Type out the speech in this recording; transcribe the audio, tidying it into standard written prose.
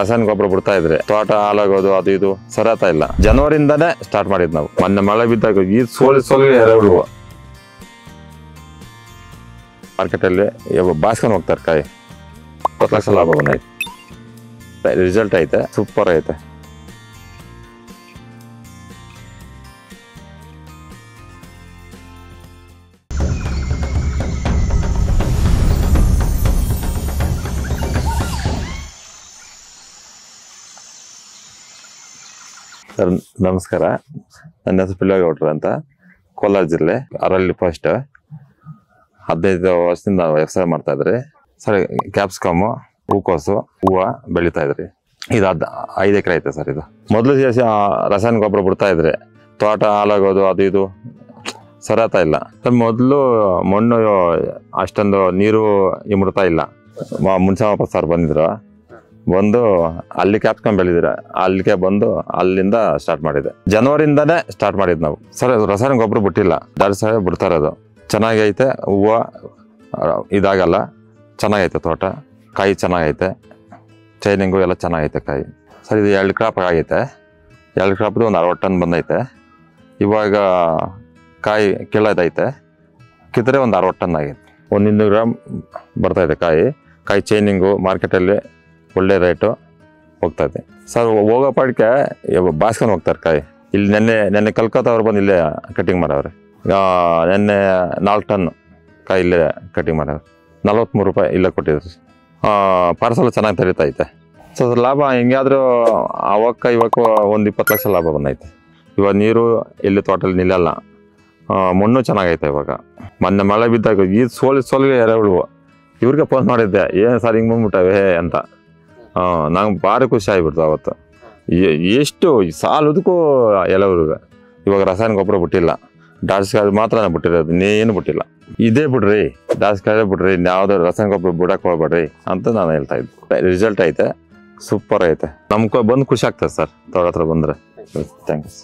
ರಸಾಯನ ಗೊಬ್ಬರ ಬಿಡ್ತಾ ಇದ್ರೆ ತೋಟ ಹಾಳಾಗೋದು ಅದು ಇದು ಸರಿಯಾಗ್ತಾ ಇಲ್ಲ. ಜನವರಿಂದಾನೇ ಸ್ಟಾರ್ಟ್ ಮಾಡಿದ್ ನಾವು. ಮೊನ್ನೆ ಮಳೆ ಬಿದ್ದಾಗ ಈ ಸೋಲಿ ಎರೆಹುಳು ಮಾರ್ಕೆಟ್ ಅಲ್ಲಿ ಬಾಸ್ಕೊಂಡ್ ಹೋಗ್ತಾರೆ ಕಾಯಿ. 20 ಲಕ್ಷ ಲಾಭ ಬಂದೈತೆ. ರಿಸಲ್ಟ್ ಐತೆ, ಸೂಪರ್ ಐತೆ. ಸರ್ ನಮಸ್ಕಾರ, ನನ್ನ ಹೆಸರು ಪಿಲ್ಲಗೌಡ್ರು ಅಂತ, ಕೋಲಾರ ಜಿಲ್ಲೆ ಅರಳಿ ಪೋಸ್ಟ್. 15 ವರ್ಷದಿಂದ ವ್ಯವಸಾಯ ಮಾಡ್ತಾ ಇದ್ರಿ ಸರ್. ಕ್ಯಾಪ್ಸಿಕಮ್, ಹೂಕೋಸು, ಹೂವು ಬೆಳೀತಾ ಇದ್ರಿ. ಇದು 5 ಎಕರೆ ಐತೆ ಸರ್. ಇದು ಮೊದಲು ರಸಾಯನ ಗೊಬ್ಬರ ಬಿಡ್ತಾ ಇದ್ರೆ ತೋಟ ಹಾಳಾಗೋದು ಅದು ಇದು ಸರಿಯಾಗ್ತಾ ಇಲ್ಲ. ಮೊದಲು ಮಣ್ಣು ಅಷ್ಟೊಂದು ನೀರು ಇಮ್ಬಿಡ್ತಾ ಇಲ್ಲ. ಮುಂಚೆ ಸರ್ ಬಂದಿದ್ರು, ಬಂದು ಅಲ್ಲಿ ಕ್ಯಾಪ್ಸಿಕಮ್ ಬೆಳೆದಿರ, ಅಲ್ಲಿಗೆ ಬಂದು ಅಲ್ಲಿಂದ ಸ್ಟಾರ್ಟ್ ಮಾಡಿದೆ. ಜನವರಿಂದಾನೇ ಸ್ಟಾರ್ಟ್ ಮಾಡಿದ್ ನಾವು ಸರ್. ರಸಾಯನ ಗೊಬ್ಬರ ಬಿಟ್ಟಿಲ್ಲ, ದಾರಿ ಬಿಡ್ತಾ ಇರೋದು. ಚೆನ್ನಾಗೈತೆ, ಹೂವು ಇದಾಗಲ್ಲ, ಚೆನ್ನಾಗೈತೆ ತೋಟ, ಕಾಯಿ ಚೆನ್ನಾಗೈತೆ, ಚೈನಿಂಗು ಎಲ್ಲ ಚೆನ್ನಾಗೈತೆ ಕಾಯಿ ಸರ್. ಇದು 2 ಕ್ರಾಪ್ ಆಗೈತೆ. 2 ಕ್ರಾಪ್ದು ಒಂದು 60 ಟನ್ ಬಂದೈತೆ. ಇವಾಗ ಕಾಯಿ ಕೀಳೋದೈತೆ, ಕಿತ್ತರೆ ಒಂದು 60 ಟನ್ ಆಗೈತೆ. 100 ಗ್ರಾಮ್ ಬರ್ತೈತೆ ಕಾಯಿ ಚೈನಿಂಗು ಮಾರ್ಕೆಟಲ್ಲಿ ಒಳ್ಳೆ ರೇಟು ಹೋಗ್ತಾ ಇದೆ ಸರ್. ಹೋಗೋ ಪಾಡಿಗೆ ಬಾಸ್ಕೊಂಡು ಹೋಗ್ತಾರೆ ಕಾಯಿ. ಇಲ್ಲಿ ನೆನ್ನೆ ಕಲ್ಕತ್ತಾ ಅವ್ರು ಬಂದು ಇಲ್ಲೇ ಕಟಿಂಗ್ ಮಾಡವ್ರೆ. ನೆನ್ನೆ 4 ಟನ್ ಕಾಯಿ ಇಲ್ಲೇ ಕಟಿಂಗ್ ಮಾಡವ್ರೆ. 43 ರೂಪಾಯಿ ಇಲ್ಲೇ ಕೊಟ್ಟಿದ್ರು. ಪಾರ್ಸಲ್ ಚೆನ್ನಾಗಿ ತೆರೀತೈತೆ ಸೊ ಲಾಭ. ಹಿಂಗಾದ್ರೂ ಇವಾಗ ಒಂದು 20 ಲಕ್ಷ ಲಾಭ ಬಂದೈತೆ. ಇವಾಗ ನೀರು ಇಲ್ಲಿ ತೋಟದಲ್ಲಿ ನಿಲ್ಲಲ್ಲ, ಮಣ್ಣು ಚೆನ್ನಾಗೈತೆ. ಇವಾಗ ಮೊನ್ನೆ ಮಳೆ ಬಿದ್ದಾಗ ಈ ಸೋಲಿ ಎರೆಹುಳು ಇವ್ರಿಗೆ ಫೋನ್ ಮಾಡಿದ್ದೆ, ಏನು ಸರ್ ಹಿಂಗೆ ಬಂದ್ಬಿಟ್ಟವೆ ಅಂತ. ನಂಗೆ ಭಾರಿ ಖುಷಿ ಆಗಿಬಿಡ್ತು ಅವತ್ತು. ಎಷ್ಟು ಸಾಲದಕ್ಕೂ ಎಲ್ಲವ್ರಿಗೆ. ಇವಾಗ ರಸಾಯನ ಗೊಬ್ಬರ ಬಿಟ್ಟಿಲ್ಲ, ಡಾಸ್ಕಾಯಿ ಮಾತ್ರ ಬಿಟ್ಟಿರೋದು, ಇನ್ನೇನು ಬಿಟ್ಟಿಲ್ಲ. ಇದೇ ಬಿಡ್ರಿ, ಡಾಸ್ಕಾಯಿ ಬಿಡ್ರಿ, ಇನ್ಯಾವುದೋ ರಸಾಯನ ಗೊಬ್ಬರ ಬಿಡಕ್ಕೆ ಹೋಗ್ಬೇಡ್ರಿ ಅಂತ ನಾನು ಹೇಳ್ತಾ ಇದ್ದೆ. ರಿಸಲ್ಟ್ ಐತೆ, ಸೂಪರ್ ಐತೆ. ನಮ್ಗೆ ಬಂದು ಖುಷಿ ಆಗ್ತದೆ ಸರ್ ತೋಟ ಹತ್ರ ಬಂದರೆ. ಥ್ಯಾಂಕ್ಸ್.